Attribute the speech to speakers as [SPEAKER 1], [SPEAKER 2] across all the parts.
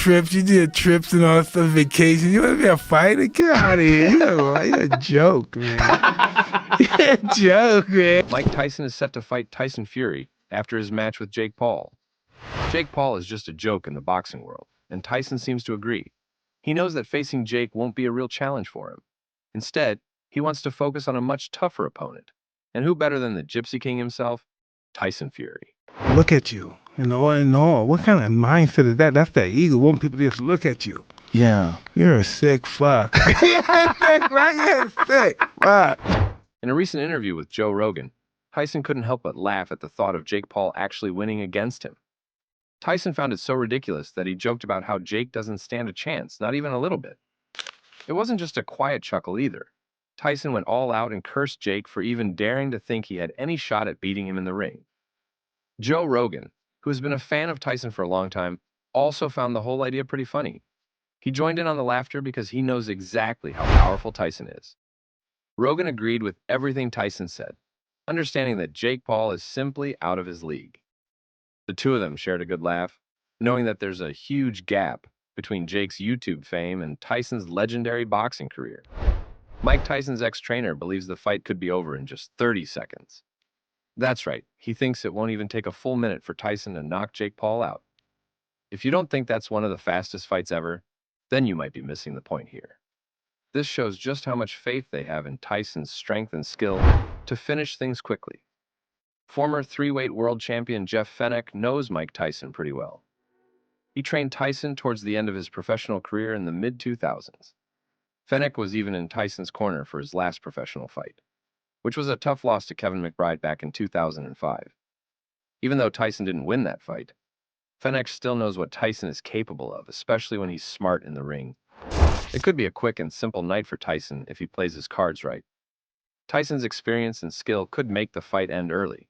[SPEAKER 1] trips. You did trips and all that stuff, vacation. You want to be a fighter? Get out of here. You're a joke, man. You're a joke, man.
[SPEAKER 2] Mike Tyson is set to fight Tyson Fury after his match with Jake Paul. Jake Paul is just a joke in the boxing world, and Tyson seems to agree. He knows that facing Jake won't be a real challenge for him. Instead, he wants to focus on a much tougher opponent. And who better than the Gypsy King himself? Tyson Fury.
[SPEAKER 1] Look at you. And all. What kind of mindset is that? That's that ego. Want people to just look at you.
[SPEAKER 3] Yeah.
[SPEAKER 1] You're a sick fuck. You're sick, right? You're sick fuck.
[SPEAKER 2] In a recent interview with Joe Rogan, Tyson couldn't help but laugh at the thought of Jake Paul actually winning against him. Tyson found it so ridiculous that he joked about how Jake doesn't stand a chance, not even a little bit. It wasn't just a quiet chuckle either. Tyson went all out and cursed Jake for even daring to think he had any shot at beating him in the ring. Joe Rogan, who has been a fan of Tyson for a long time, also found the whole idea pretty funny. He joined in on the laughter because he knows exactly how powerful Tyson is. Rogan agreed with everything Tyson said, understanding that Jake Paul is simply out of his league. The two of them shared a good laugh, knowing that there's a huge gap between Jake's YouTube fame and Tyson's legendary boxing career. Mike Tyson's ex-trainer believes the fight could be over in just 30 seconds. That's right, he thinks it won't even take a full minute for Tyson to knock Jake Paul out. If you don't think that's one of the fastest fights ever, then you might be missing the point here. This shows just how much faith they have in Tyson's strength and skill to finish things quickly. Former three-weight world champion Jeff Fenech knows Mike Tyson pretty well. He trained Tyson towards the end of his professional career in the mid-2000s. Fenech was even in Tyson's corner for his last professional fight, which was a tough loss to Kevin McBride back in 2005. Even though Tyson didn't win that fight, Fenech still knows what Tyson is capable of, especially when he's smart in the ring. It could be a quick and simple night for Tyson if he plays his cards right. Tyson's experience and skill could make the fight end early,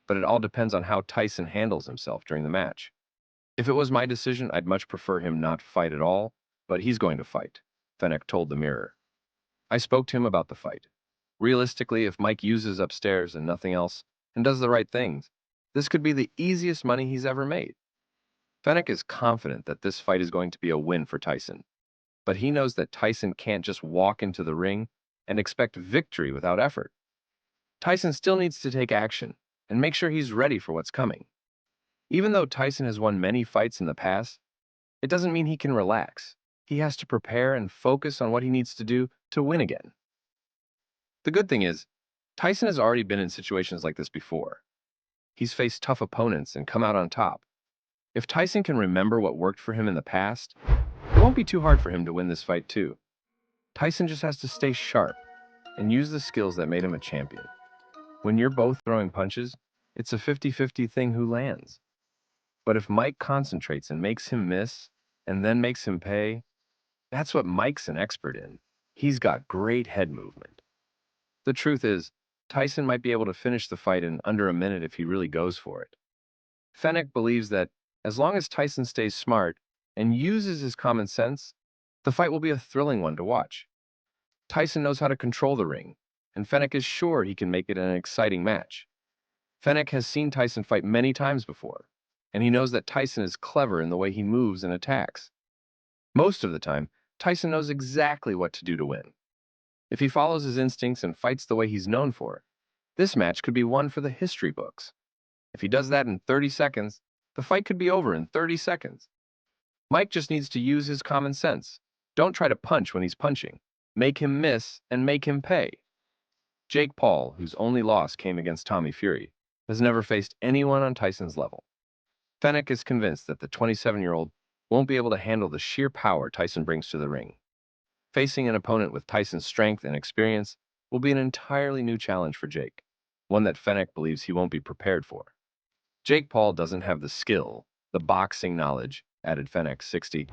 [SPEAKER 2] but it all depends on how Tyson handles himself during the match. If it was my decision, I'd much prefer him not fight at all, but he's going to fight, Fenech told the Mirror. I spoke to him about the fight. Realistically, if Mike uses upstairs and nothing else, and does the right things, this could be the easiest money he's ever made. Fenech is confident that this fight is going to be a win for Tyson, but he knows that Tyson can't just walk into the ring and expect victory without effort. Tyson still needs to take action and make sure he's ready for what's coming. Even though Tyson has won many fights in the past, it doesn't mean he can relax. He has to prepare and focus on what he needs to do to win again. The good thing is, Tyson has already been in situations like this before. He's faced tough opponents and come out on top. If Tyson can remember what worked for him in the past, it won't be too hard for him to win this fight too. Tyson just has to stay sharp and use the skills that made him a champion. When you're both throwing punches, it's a 50-50 thing who lands. But if Mike concentrates and makes him miss, and then makes him pay, that's what Mike's an expert in. He's got great head movement. The truth is, Tyson might be able to finish the fight in under a minute if he really goes for it. Fenech believes that as long as Tyson stays smart and uses his common sense, the fight will be a thrilling one to watch. Tyson knows how to control the ring, and Fenech is sure he can make it an exciting match. Fenech has seen Tyson fight many times before, and he knows that Tyson is clever in the way he moves and attacks. Most of the time, Tyson knows exactly what to do to win. If he follows his instincts and fights the way he's known for, this match could be one for the history books. If he does that in 30 seconds, the fight could be over in 30 seconds. Mike just needs to use his common sense. Don't try to punch when he's punching. Make him miss and make him pay. Jake Paul, whose only loss came against Tommy Fury, has never faced anyone on Tyson's level. Fenech is convinced that the 27-year-old won't be able to handle the sheer power Tyson brings to the ring. Facing an opponent with Tyson's strength and experience will be an entirely new challenge for Jake, one that Fenech believes he won't be prepared for. Jake Paul doesn't have the skill, the boxing knowledge, added Fenech, 60.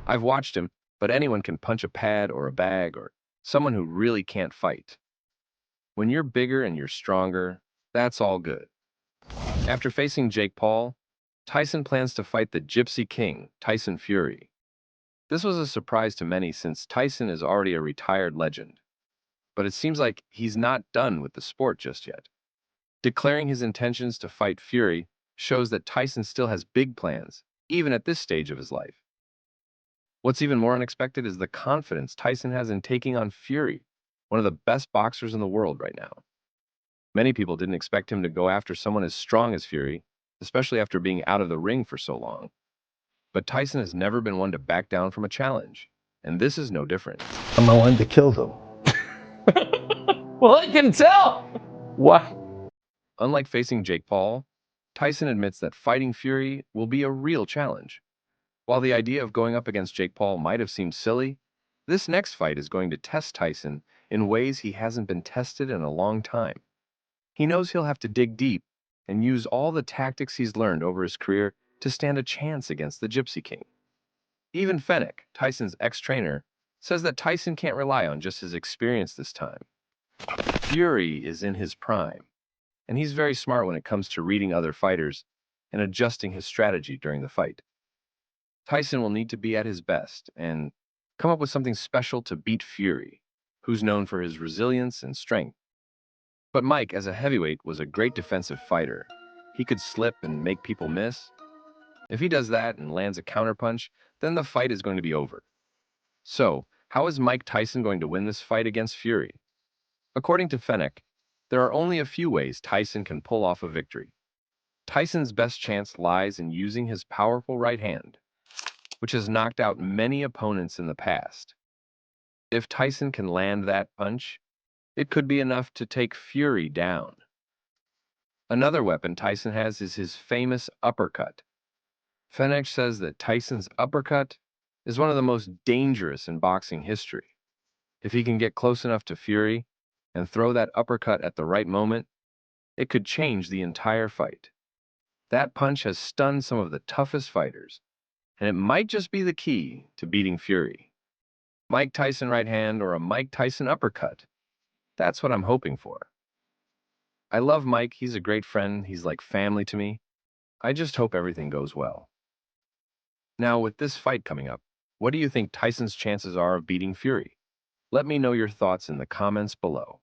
[SPEAKER 2] I've watched him, but anyone can punch a pad or a bag or someone who really can't fight. When you're bigger and you're stronger, that's all good. After facing Jake Paul, Tyson plans to fight the Gypsy King, Tyson Fury. This was a surprise to many since Tyson is already a retired legend. But it seems like he's not done with the sport just yet. Declaring his intentions to fight Fury shows that Tyson still has big plans, even at this stage of his life. What's even more unexpected is the confidence Tyson has in taking on Fury, one of the best boxers in the world right now. Many people didn't expect him to go after someone as strong as Fury, especially after being out of the ring for so long. But Tyson has never been one to back down from a challenge, and this is no different.
[SPEAKER 3] I'm the one that killed him. Well, I can tell. What?
[SPEAKER 2] Unlike facing Jake Paul, Tyson admits that fighting Fury will be a real challenge. While the idea of going up against Jake Paul might have seemed silly, this next fight is going to test Tyson in ways he hasn't been tested in a long time. He knows he'll have to dig deep and use all the tactics he's learned over his career to stand a chance against the Gypsy King. Even Fennec, Tyson's ex-trainer, says that Tyson can't rely on just his experience this time. Fury is in his prime, and he's very smart when it comes to reading other fighters and adjusting his strategy during the fight. Tyson will need to be at his best and come up with something special to beat Fury, who's known for his resilience and strength. But Mike, as a heavyweight, was a great defensive fighter. He could slip and make people miss. If he does that and lands a counterpunch, then the fight is going to be over. So, how is Mike Tyson going to win this fight against Fury? According to Fennec, there are only a few ways Tyson can pull off a victory. Tyson's best chance lies in using his powerful right hand, which has knocked out many opponents in the past. If Tyson can land that punch, it could be enough to take Fury down. Another weapon Tyson has is his famous uppercut. Fennec says that Tyson's uppercut is one of the most dangerous in boxing history. If he can get close enough to Fury and throw that uppercut at the right moment, it could change the entire fight. That punch has stunned some of the toughest fighters, and it might just be the key to beating Fury. Mike Tyson right hand or a Mike Tyson uppercut. That's what I'm hoping for. I love Mike. He's a great friend. He's like family to me. I just hope everything goes well. Now, with this fight coming up, what do you think Tyson's chances are of beating Fury? Let me know your thoughts in the comments below.